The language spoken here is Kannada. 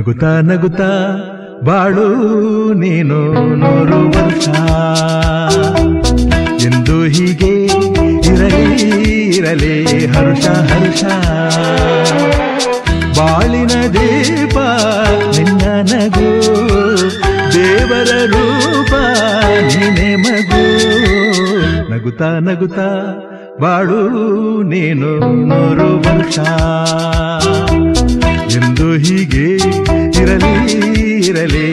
ನಗುತ್ತಾ ನಗುತ್ತಾ ಬಾಳು ನೀನು 100 ವರ್ಷ ಎಂದು ಹೀಗೆ ಇರಲಿ ಇರಲಿ ಹರ್ಷ ಹರ್ಷ ಬಾಳಿನ ದೀಪ ನಿನ್ನ ನಗು ದೇವರ ರೂಪ ನೀನೆ ಮಗು ನಗುತ್ತಾ ನಗುತ್ತಾ ಬಾಳು ನೀನು 100 ವರ್ಷ ಎಂದು ಹೀಗೆ ಇರಲಿ ಇರಲಿ